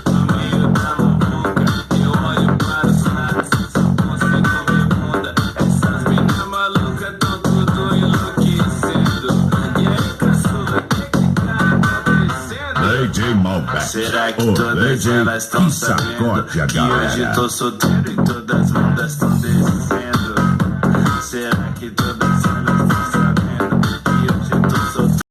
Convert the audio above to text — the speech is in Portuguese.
no meio da muvuca. Eu olho para os lados, só consigo ver bunda. Essas minas malucas tão tudo enlouquecendo. E aí, caçula, que cara tá DJ Malbec, será que o todas DJ elas estão que sabendo sacode a que hoje galera. tô solteiro e todas as bandas estão descendo? Será que todas